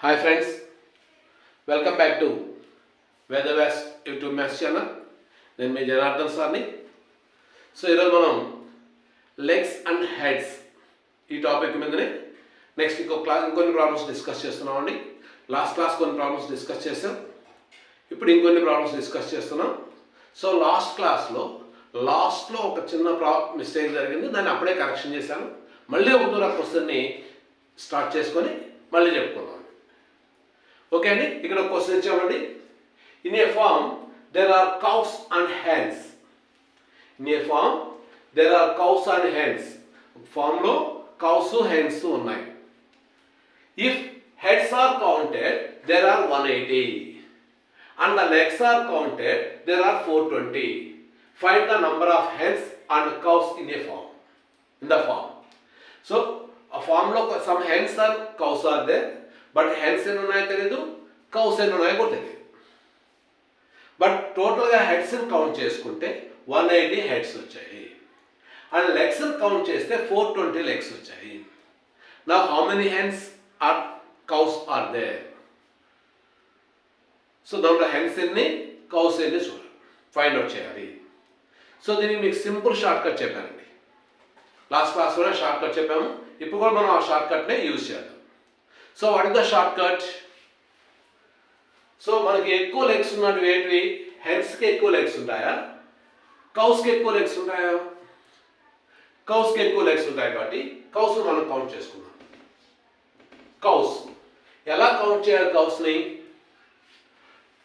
Hi friends, welcome back to Vedavyas YouTube Maths channel. నేను మీ జనార్దన్ సార్ని. So ఈరోజు మనం లెగ్స్ అండ్ హెడ్స్ ఈ టాపిక్ మీదనే నెక్స్ట్ ఇంకొన్ని ప్రాబ్లమ్స్ డిస్కస్ చేస్తున్నామండి. లాస్ట్ క్లాస్ కొన్ని ప్రాబ్లమ్స్ డిస్కస్ చేసాం, ఇప్పుడు ఇంకొన్ని ప్రాబ్లమ్స్ డిస్కస్ చేస్తున్నాం. సో లాస్ట్లో ఒక చిన్న మిస్టేక్ జరిగింది, దాన్ని అప్పుడే కరెక్షన్ చేశాను. మళ్ళీ ఒక దూరం క్వశ్చన్ని స్టార్ట్ చేసుకొని మళ్ళీ చెప్పుకుందాం. ఓకే అండి, ఇక్కడ ఒక క్వశ్చన్ ఇచ్చామండి. In a farm there are cows and hens. In a farm there are cows and hens. ఫార్మ్లో కౌస్ హెన్స్ ఉన్నాయి. If heads are counted there are 180 and the legs are counted there are 420. Find the number of hens and cows in a farm. In the farm. So a farm lo some hens and cows are there, but hens ఎన్ని ఉన్నాయో తెలియదు, cows ఎన్ని ఉన్నాయో కూడా తెలియదు. But టోటల్గా హెడ్స్ని count చేసుకుంటే 180 heads వచ్చాయి, అండ్ లెగ్స్ని కౌంట్ చేస్తే 420 లెగ్స్ వచ్చాయి. నా how many hens or cows are there? So దాంట్లో హెన్స్ ఎన్ని, కౌస్ ఎన్ని చూడాలి, ఫైండ్ అవుట్ చేయాలి. సో దీనికి మీకు సింపుల్ షార్ట్ కట్ చెప్పానండి. లాస్ట్ క్లాస్లోనే షార్ట్ కట్ చెప్పాము, ఇప్పుడు కూడా మనం ఆ షార్ట్ కట్నే యూజ్ చేద్దాం. So what is the short cut? So మనకి ఎక్కువ లెగ్స్ ఉన్నట్టు ఏంటివి? హెన్స్కి ఎక్కువ లెగ్స్ ఉంటాయా, కౌస్కి ఎక్కువ లెగ్స్ ఉంటాయా? కౌస్కి ఎక్కువ లెగ్స్ ఉంటాయి కాబట్టి కౌస్ మనం కౌంట్ చేసుకుందాం. కౌస్ ఎలా కౌంట్ చేయాలి? కౌస్ని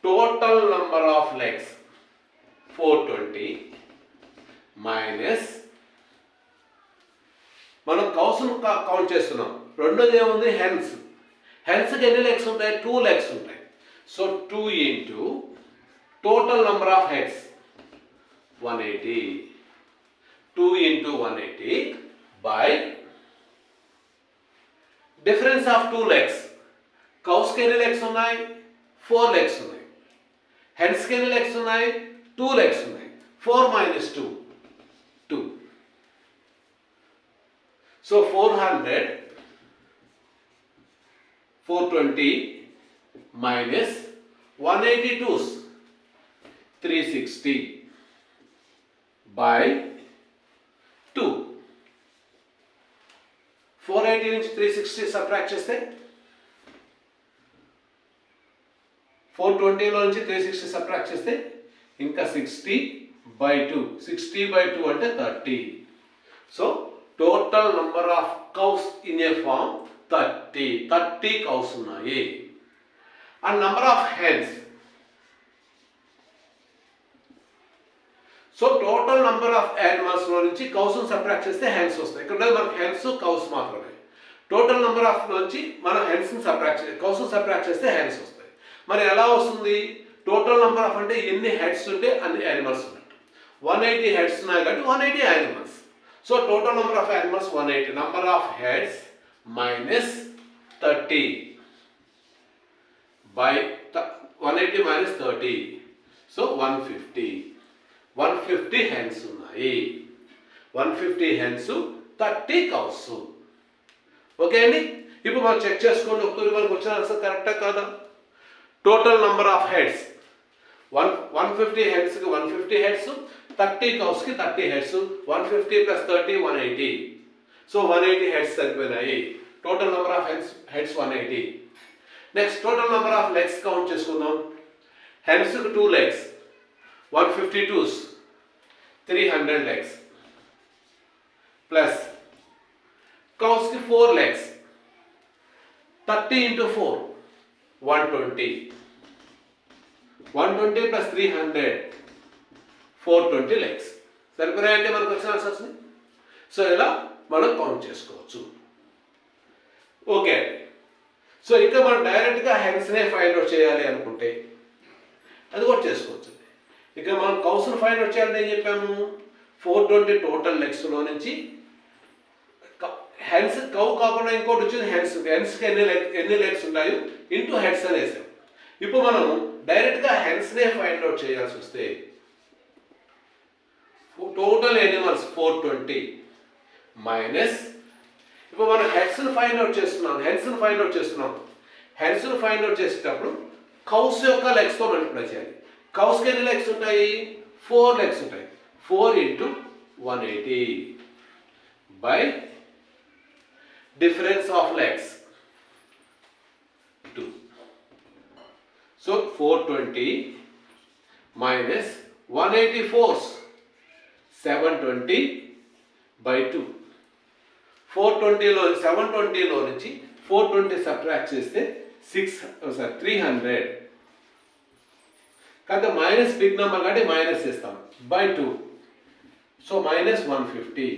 total number of legs 420 minus మనం కౌస్ను కౌంట్ చేస్తున్నాం. రెండోది ఏముంది? హెన్స్. హెన్స్కి ఎన్ని లెగ్స్ ఉంటాయి? 2 లెగ్స్ ఉంటాయి. So 2 into total number of heads 180. 2 into 180 by difference of 2 legs. కౌస్కి ఎన్ని లెగ్స్ ఉన్నాయి? 4 లెగ్స్ ఉన్నాయి. హెన్స్కి ఎన్ని లెగ్స్ ఉన్నాయి? 2 లెగ్స్ ఉన్నాయి. 4 మైనస్ 2 2. So 420 minus 182 360 by 2. 480 నుంచి 360 సబ్ట్రాక్ట్ చేస్తే 420లో నుంచి 360 సబ్ట్రాక్ట్ చేస్తే ఇంకా 60/2. 60/2 అంటే 30. So total number of cows in a farm 30 cows ఉన్నాయి. And number of hens. So total number of యానిమల్స్లో నుంచి కౌస్ను సబ్ట్రాక్ట్ చేస్తే హెన్స్ వస్తాయి. ఇక్కడ మనకు హెన్స్ కౌస్ మాత్రమే. టోటల్ నంబర్ ఆఫ్ నుంచి మనం హెన్స్ని కౌస్ను సబ్ట్రాక్ట్ చేస్తే హెన్స్ వస్తాయి. మరి ఎలా వస్తుంది? టోటల్ నంబర్ ఆఫ్ అంటే ఎన్ని హెడ్స్ ఉంటే అన్ని యానిమల్స్ ఉన్నట్టు. 180 హెడ్స్ ఉన్నాయి కాబట్టి 180 animals. So total number of animals 180. Number of heads minus 30 by 180 minus 30. So 150 hence ఉన్నాయి. 150 హెన్స్, 30 కౌస్. ఓకే అండి, ఇప్పుడు మనం చెక్ చేసుకోండి ఒకటి మనకు వచ్చిన ఆన్సర్ కరెక్టా కాదా? టోటల్ నంబర్ ఆఫ్ హెడ్స్ 150 హెడ్స్కి 150 హెడ్స్, 30 కౌస్కి 30 హెడ్స్. 150 ప్లస్ 30 180. సో 180 హెడ్స్ సరిపోయినాయి. Total number of heads 180. Next total number of legs count చేసుకుందాం. హెడ్స్కి 2 లెగ్స్, 152 300 లెగ్స్ ప్లస్ కౌస్కి 4 లెగ్స్, 30 ఇంటూ 4 120. 120 ప్లస్ 300 420 లెగ్స్ సరిపోయాయంటే మనకు వచ్చిన ఆన్సర్స్ని. సో ఇలా మనం కౌంట్ చేసుకోవచ్చు. ఓకే అండి, సో ఇంకా మనం డైరెక్ట్గా హెన్స్నే ఫైండ్ అవుట్ చేయాలి అనుకుంటే అది కూడా చేసుకోవచ్చు. ఇక మనం కౌస్ను ఫైండ్ అవుట్ చేయాలని ఏం చెప్పాము? 420 టోటల్ లెగ్స్లో నుంచి హెన్స్, కౌ కాకుండా ఇంకోటి వచ్చింది హెన్స్కి ఎన్ని లెగ్స్ ఉంటాయో ఇంటూ హెడ్స్ అని వేసాం. ఇప్పుడు మనం డైరెక్ట్గా హెన్స్నే ఫైండ్ అవుట్ చేయాల్సి వస్తే టోటల్ యానిమల్స్ 420 మైనస్ ఇప్పుడు మనం హెడ్స్ని ఫైండ్ అవుట్ చేస్తున్నాం. హెన్స్ను ఫైండ్ అవుట్ చేసేటప్పుడు కౌస్ యొక్క లెగ్స్తో మల్టిప్లై చేయాలి. కౌస్కి ఎన్ని లెగ్స్ ఉంటాయి? 4 లెగ్స్ ఉంటాయి. 4 into 180 by difference of legs 2. So 420 minus 184 720 by 2. 720లో నుంచి 420 సబ్ట్రాక్ట్ చేస్తే 300. కాకపోతే మైనస్ బిగ్ నెంబర్ కాబట్టి మైనస్ చేస్తాం బై 2. సో -150.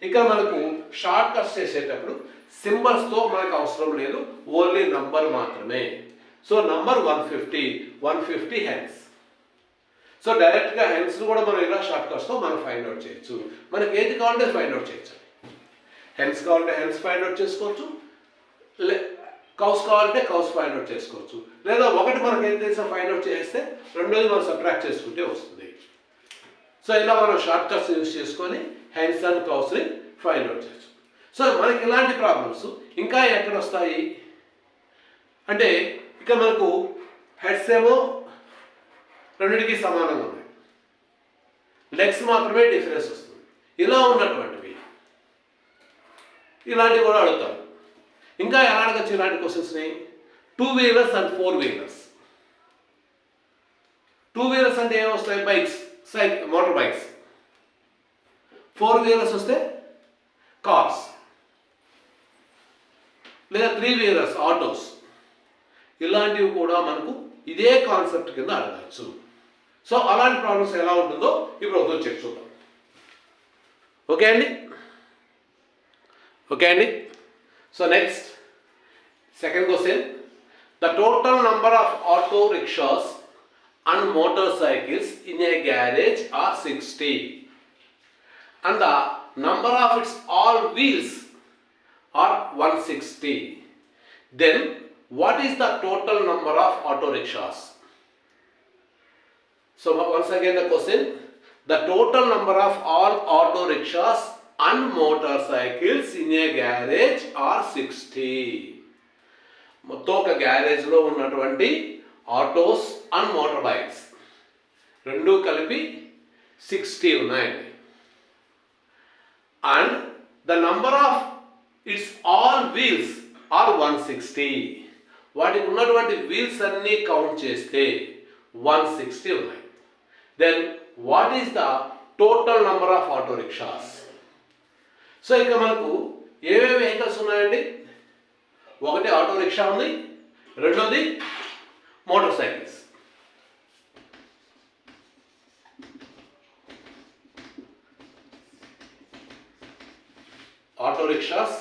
ఇక్కడ మనకు షార్ట్ కట్స్ చేసేటప్పుడు సింబల్స్తో మనకు అవసరం లేదు, ఓన్లీ నంబర్ మాత్రమే. So number 150 hence. సో డైరెక్ట్గా హెన్స్ కూడా మనం ఇలా షార్ట్ కట్స్తో మనం ఫైండ్ అవుట్ చేయొచ్చు. మనకి ఏది కావాలంటే ఫైండ్ అవుట్ చేయొచ్చు. హెన్స్ కావాలంటే హెన్స్ ఫైండ్ అవుట్ చేసుకోవచ్చు, కౌస్ కావాలంటే కౌస్ ఫైండ్ అవుట్ చేసుకోవచ్చు. లేదా ఒకటి మనకి ఏం తెలిసిన ఫైండ్ అవుట్ చేస్తే రెండోది మనం సబ్ట్రాక్ట్ చేసుకుంటే వస్తుంది. సో ఇలా మనం షార్ట్ కట్స్ యూజ్ చేసుకొని హెన్స్ అండ్ కౌస్ని ఫైండ్ అవుట్ చేయొచ్చు. సో మనకి ఇలాంటి ప్రాబ్లమ్స్ ఇంకా ఎక్కడ వస్తాయి అంటే ఇక్కడ మనకు హెడ్స్ ఏమో రెండింటికి సమానంగా ఉన్నాయి, లెగ్స్ మాత్రమే డిఫరెన్స్ వస్తుంది. ఇలా ఉన్నటువంటివి ఇలాంటివి కూడా అడుగుతారు. ఇంకా ఎలా అడగచ్చు ఇలాంటి క్వశ్చన్స్ని? 2 వీలర్స్ అండ్ 4 వీలర్స్. 2 వీలర్స్ అంటే ఏమొస్తాయి? Bikes, motor bikes. 4 వీలర్స్ వస్తే కార్స్, లేదా 3 వీలర్స్ ఆటోస్. ఇలాంటివి కూడా మనకు ఇదే కాన్సెప్ట్ కింద అడగచ్చు. సో అలాంటి ప్రాబ్లమ్స్ ఎలా ఉంటుందో ఇప్పుడు ఒకసారి చెక్ చూద్దాం. ఓకే అండి. So next second question. The total number of auto rickshaws and motorcycles in a garage are 60 and the number of its all wheels are 160. Then what is the total number of auto rickshaws? So once again the question. The total number of all auto rickshaws and motorcycles in a garage are 60. మొత్తం ఒక గ్యారేజ్లో ఉన్నటువంటి autos and motor bikes రెండు కలిపి 60 ఉన్నాయండి. And the number of its all wheels are 160. వాటికి ఉన్నటువంటి wheels అన్నీ count చేస్తే 160 ఉన్నాయి. Then what is the total number of auto rickshaws? So ఇక మనకు ఏమేమి వెహికల్స్ ఉన్నాయండి? ఒకటి ఆటో రిక్షా ఉంది, రెండోది motor cycles. Auto rickshaws,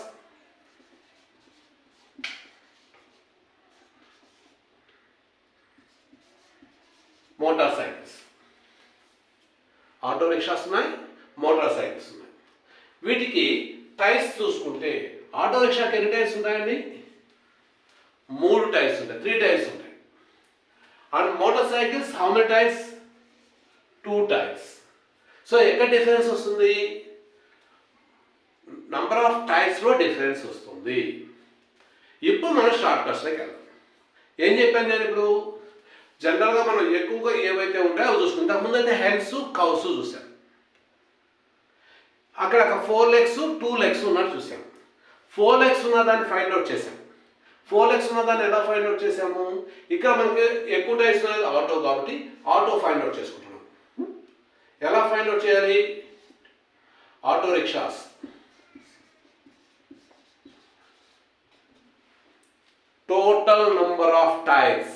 motor cycles. Auto rickshaws ఉన్నాయి, మోటార్ సైకిల్స్ ఉన్నాయి. వీటికి టైర్స్ చూసుకుంటే ఆటో రిక్షాకి ఎన్ని టైర్స్ ఉంటాయండి? 3 టైర్స్ ఉంటాయి, 3 టైర్స్ ఉంటాయి. And motor cycles how many tyres? 2 tyres. So ఎక్కడ డిఫరెన్స్ వస్తుంది? నంబర్ ఆఫ్ టైర్స్లో డిఫరెన్స్ వస్తుంది. ఇప్పుడు మనం షార్ట్ కట్స్లోకి వెళ్దాం. ఏం చెప్పాను నేను ఇప్పుడు? జనరల్గా మనం ఎక్కువగా ఏవైతే ఉంటాయో అవి చూసుకుంటాం. ఇంతకుముందు అయితే హెన్స్ కౌస్ చూసాం. అక్కడ 4 లెగ్స్ 2 లెగ్స్ ఉన్నట్టు చూసాం. 4 లెగ్స్ ఉన్నదాన్ని ఫైండ్ అవుట్ చేసాం. 4 లెగ్స్ ఉన్నదాన్ని ఎలా ఫైండ్ అవుట్ చేసాము? ఇక్కడ మనకి ఎక్కువ టైర్స్ ఉన్నది ఆటో కాబట్టి ఆటో ఫైండ్ అవుట్ చేసుకుంటున్నాం. ఎలా ఫైండ్ అవుట్ చేయాలి? Auto rickshaws total number of tires.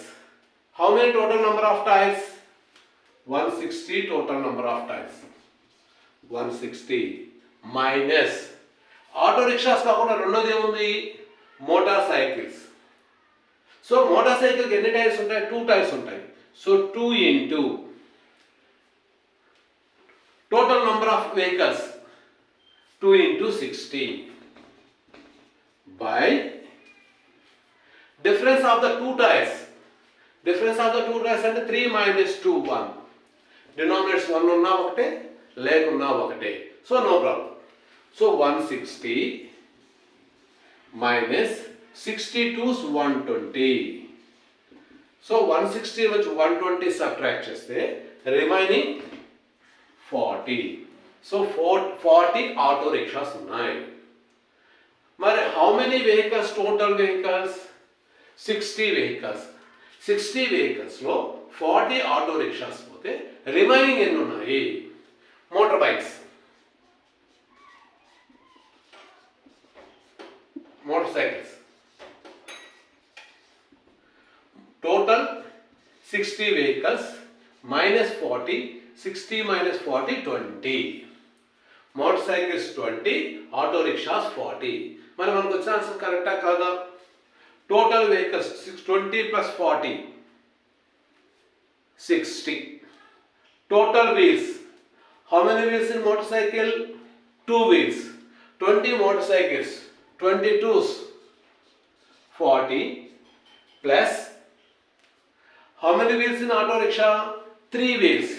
How many total number of tires? 160 total number of tires. 160 minus auto rickshaws కాకుండా రెండోది ఏముంది? Motor cycles. సో మోటార్ సైకిల్కి ఎన్ని టైర్స్ ఉంటాయి? 2 టైర్స్ ఉంటాయి. So 2 into total number of vehicles 2 into 60 by difference of the 2 tires. Difference of the 2 tires అంటే 3 minus 2 1. Denominators 1 ఉన్నా ఒకటే, లేకున్నా ఒకటే. So no problem. So 160 minus 62s 120. సో 160 నుంచి 120 సబ్ట్రాక్ట్ చేస్తే రిమైనింగ్ 40. సో 40 ఆటో రిక్షాస్ ఉన్నాయి. మరి how many vehicles, total vehicles 60 vehicles. 60 వెహికల్స్లో 40 auto rickshaws పోతే రిమైనింగ్ ఎన్ని ఉన్నాయి? Motor bikes, motor cycles. Total 60 vehicles minus 40, 60 minus 40 20. Motor cycles 20, auto rickshaws 40. మరి మనకు వచ్చిన ఆన్సర్ కరెక్టా కాదా? Total vehicles 20 plus 40 60. Total wheels, how many wheels in motorcycle? 2 wheels. 20 motorcycles, 22s 40 plus how many wheels in auto rickshaw? 3 wheels.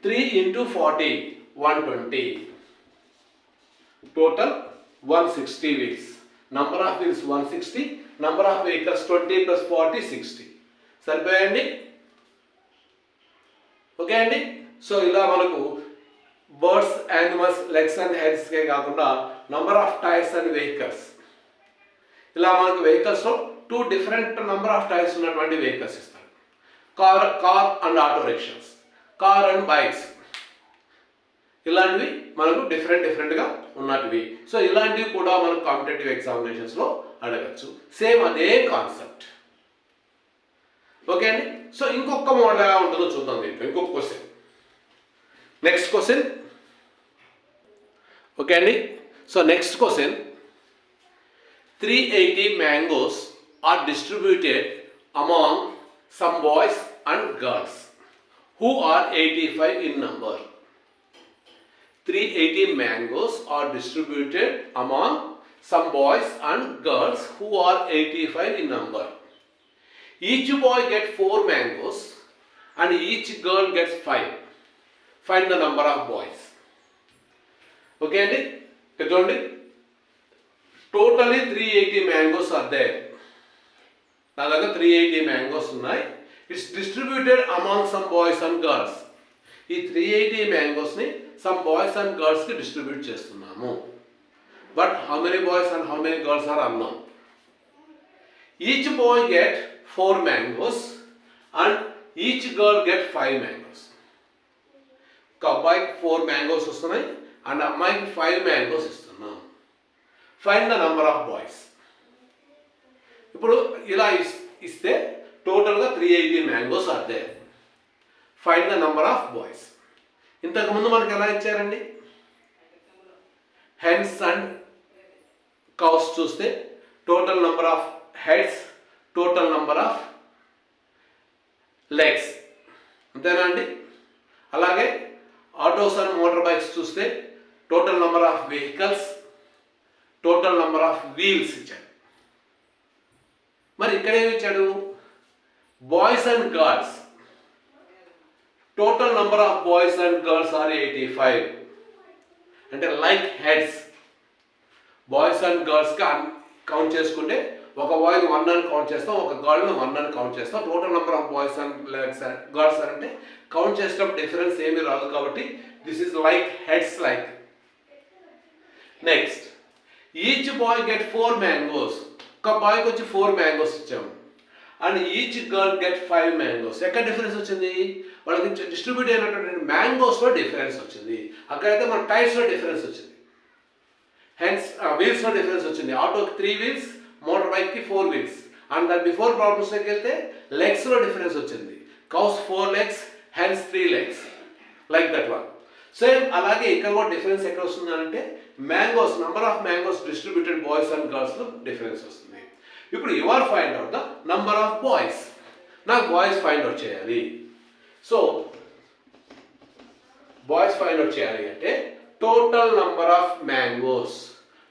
3 into 40 120. Total 160 wheels. Number of wheels 160, number of vehicles 20 plus 40 60. సరిపోయండి. Okay అండి. So ఇలా మనకు birds, animals, legs and హెడ్స్కే కాకుండా number of tyres and vehicles, ఇలా మనకు వెహికల్స్లో 2 different number of tyres ఉన్నటువంటి vehicles ఇస్తారు. Car and auto rickshaws, car and bikes, ఇలాంటివి మనకు డిఫరెంట్గా ఉన్నటివి. సో ఇలాంటివి కూడా మనకు కాంపిటేటివ్ ఎగ్జామినేషన్స్లో అడగచ్చు. సేమ్ అదే కాన్సెప్ట్. ఓకే అండి. సో ఇంకొక మోడల్ ఎలా ఉంటుందో చూద్దాం. దీంట్లో ఇంకొక క్వశ్చన్, నెక్స్ట్ క్వశ్చన్. ఓకే అండి. So next question, 380 mangoes are distributed among some boys and girls who are 85 in number. 380 mangoes are distributed among some boys and girls who are 85 in number. Each boy gets 4 mangoes and each girl gets 5. Find the number of boys. Okay అండి. చూడండి, totally 380 mangoes are there. నా దగ్గర 380 mangoes ఉన్నాయి. It's distributed among some boys and girls. ఈ 380 mangoesని some boys and గర్ల్స్కి distribute చేస్తున్నాము. But how many boys and how many girls are unknown. Each boy get 4 mangoes and each girl get 5 mangoes. ఒక అబ్బాయికి 4 mangoes వస్తున్నాయి and అమ్మాయికి 5 mangoes ఇస్తున్నాం. Find the number of boys. ఇప్పుడు ఇలా ఇస్తే టోటల్గా 380 mangoes are there. Find the number of boys. ఇంతకుముందు మనకు ఎలా ఇచ్చారండి? హెన్స్ అండ్ కౌస్ చూస్తే total number of heads, total number of legs, అంతేనా అండి? అలాగే ఆటోస్ అండ్ మోటార్ బైక్స్ చూస్తే total number of vehicles, total number of wheels ఇచ్చాడు. మరి ఇక్కడ ఏమి ఇచ్చాడు? Boys and girls, total number of boys and girls are 85. అంటే లైక్ హెడ్స్, బాయ్స్ అండ్ గర్ల్స్కి కౌంట్ చేసుకుంటే ఒక బాయ్ని 1 అని కౌంట్ చేస్తాం, ఒక గర్ల్ని 1 అని కౌంట్ చేస్తాం. Total number of boys and girls అంటే కౌంట్ చేసేటప్పుడు డిఫరెన్స్ ఏమీ రాదు కాబట్టి this is like heads like. Next, each boy get 4 mangoes. ఒక బాయ్కి వచ్చి 4 mangoes ఇచ్చాము and each girl get 5 mangoes. ఎక్కడ డిఫరెన్స్ వచ్చింది? వాళ్ళకి డిస్ట్రిబ్యూట్ అయినటువంటి మ్యాంగోస్లో డిఫరెన్స్ వచ్చింది. అక్కడైతే మన టైర్స్లో డిఫరెన్స్ వచ్చింది, హెన్స్ వీల్స్లో డిఫరెన్స్ వచ్చింది. ఆటోకి 3 wheels, మోటార్ బైక్కి 4 wheels. అండ్ దాని బిఫోర్ ప్రాబ్లమ్స్లోకి వెళ్తే లెగ్స్లో డిఫరెన్స్ వచ్చింది. Cows 4 legs, hens 3 legs, like that one. Same అలాగే ఇక్కడ కూడా డిఫరెన్స్ ఎక్కడ వస్తుందంటే mangoes, number of mangoes distributed boys and గర్ల్స్లో డిఫరెన్స్ వస్తుంది. ఇప్పుడు your find out the number of boys. నాకు బాయ్స్ ఫైండ్ అవుట్ చేయాలి. సో బాయ్స్ ఫైండ్ అవుట్ చేయాలి అంటే total number of mangoes.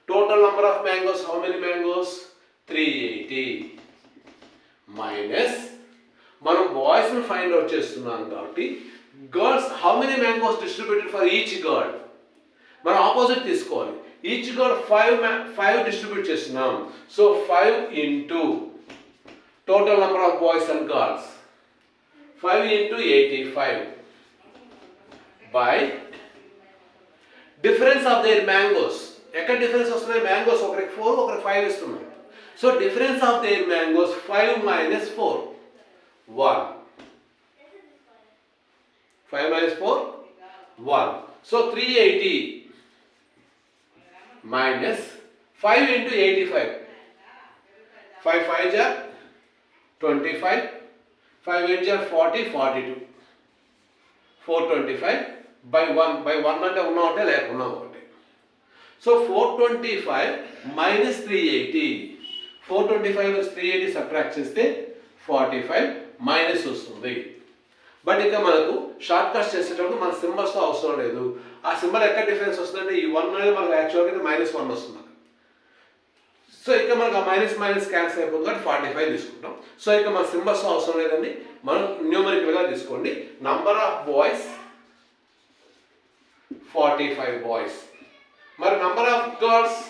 Total number of mangoes, how many mangoes? 380 minus మనం బాయ్స్ని find out చేస్తున్నాం కాబట్టి girls, how many mangoes distributed for each girl. మనం opposite తీసుకోవాలి. ఈచ్ గర్ల్ 5 డిస్ట్రిబ్యూట్ చేస్తున్నాం. So 5 into total number of boys and girls 5 into 85 by difference of their mangoes. ఎక్కడ difference వస్తున్నాయి? Mangoes ఒకరికి 4 ఒకరికి 5 ఇస్తున్నాం. So difference of their mangoes 5 minus 4 1. 5 minus 4 1. So 380 minus 5 into 85. 5 5 are 25. 5 8 are 40 42. 425 by 1 అంటే ఉన్నా ఒకటే లేకున్నా ఒకటి. So 425 minus 380. 425 నుంచి 380 సబ్ట్రాక్ట్ చేస్తే 45 మైనస్ వస్తుంది. బట్ ఇక మనకు షార్ట్ కట్స్ చేసేటప్పుడు మన సింబల్స్తో అవసరం లేదు. ఆ సింబల్ ఎక్కడ డిఫరెన్స్ వస్తుందంటే ఈ 1 అనేది మనకు యాక్చువల్గా -1 వస్తుంది. సో ఇక మనకు ఆ మైనస్ క్యాన్సిల్ అయిపోతుంది కాబట్టి 45 తీసుకుంటాం. సో ఇక మన సింబల్స్ అవసరం లేదండి, మనం న్యూమరికల్గా తీసుకోండి. Number of boys 45 boys. మరి number of girls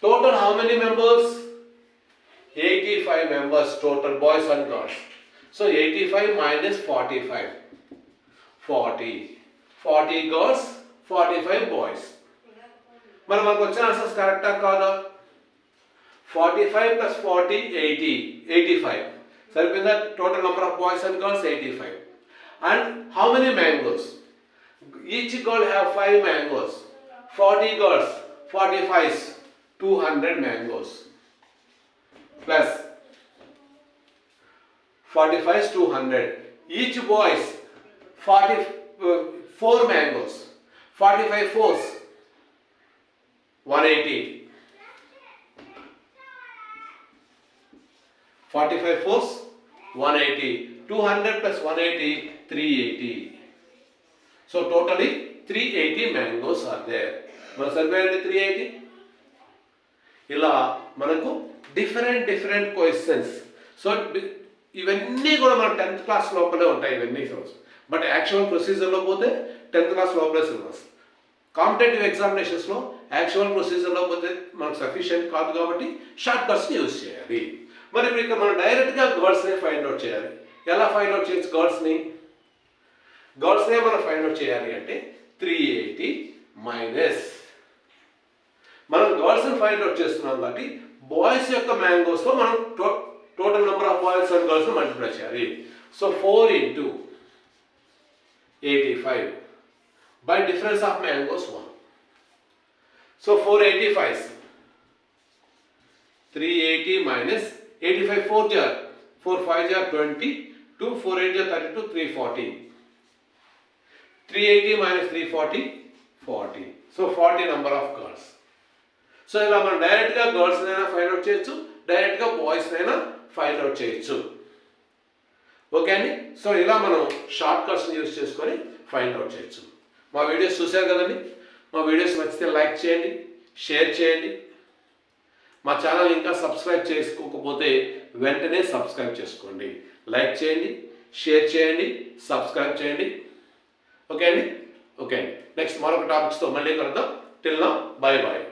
total how many members? 85 members total, boys and girls. So 85 minus 45 40 girls 45 boys. మరి మనకు వచ్చిన ఆన్సర్స్ కరెక్టా కాదా? 45 plus 40 85 సరిపోయిందా? Total number of boys and girls 85. And how many mangoes? Each girl have 5 mangoes. 40 girls 45 200 mangoes plus 45 is 200. Each boys 4 mangoes. 45 fours 180. 45 fours 180. 200 plus 180 380. So totally 380 mangoes are there. మన సరిపోయింది 380. ఇలా మనకు different questions. So ఇవన్నీ కూడా మన 10th class లోపలే ఉంటాయి ఇవన్నీ సిలబస్. బట్ యాక్చువల్ ప్రొసీజర్లో పోతే 10th క్లాస్ లోపలే సిలబస్. కాంపిటేటివ్ ఎగ్జామినేషన్స్లో యాక్చువల్ ప్రొసీజర్లో పోతే మనకు సఫిషియెంట్ కాదు కాబట్టి షార్ట్ కట్స్ని యూజ్ చేయాలి. మరి ఇప్పుడు ఇక్కడ మనం డైరెక్ట్గా గర్ల్స్నే ఫైండ్ అవుట్ చేయాలి. ఎలా ఫైండ్ అవుట్ చేయొచ్చు గర్ల్స్నే మనం ఫైండ్ అవుట్ చేయాలి అంటే 380 మైనస్ మనం గర్ల్స్ని ఫైండ్ అవుట్ చేస్తున్నాం కాబట్టి బాయ్స్ యొక్క మ్యాంగోస్తో మనం total number of boys and గర్ల్స్ని మల్టిప్లై చేయాలి. So 4 into 85 by difference of mangoes 1. So 485 380 minus 85 4 jar 4 5 jar 20 2 4 8 jar 32 340. 380 minus 340 40. So 40 number of girls. So ఇలా మనం డైరెక్ట్గా గర్ల్స్నైనా ఫైండ్ అవుట్ చేయొచ్చు, డైరెక్ట్గా బాయ్స్నైనా ఫైండ్ అవుట్ చేయొచ్చు. ఓకే అండి. సో ఇలా మనం షార్ట్ కట్స్ని యూజ్ చేసుకొని ఫైండ్ అవుట్ చేయొచ్చు. మా వీడియోస్ చూసారు కదండి. మా వీడియోస్ నచ్చితే లైక్ చేయండి, షేర్ చేయండి. మా ఛానల్ ఇంకా సబ్స్క్రైబ్ చేసుకోకపోతే వెంటనే సబ్స్క్రైబ్ చేసుకోండి. లైక్ చేయండి, షేర్ చేయండి, సబ్స్క్రైబ్ చేయండి. ఓకే అండి. నెక్స్ట్ మరొక టాపిక్స్తో మళ్ళీ కలుద్దాం. Till now bye bye.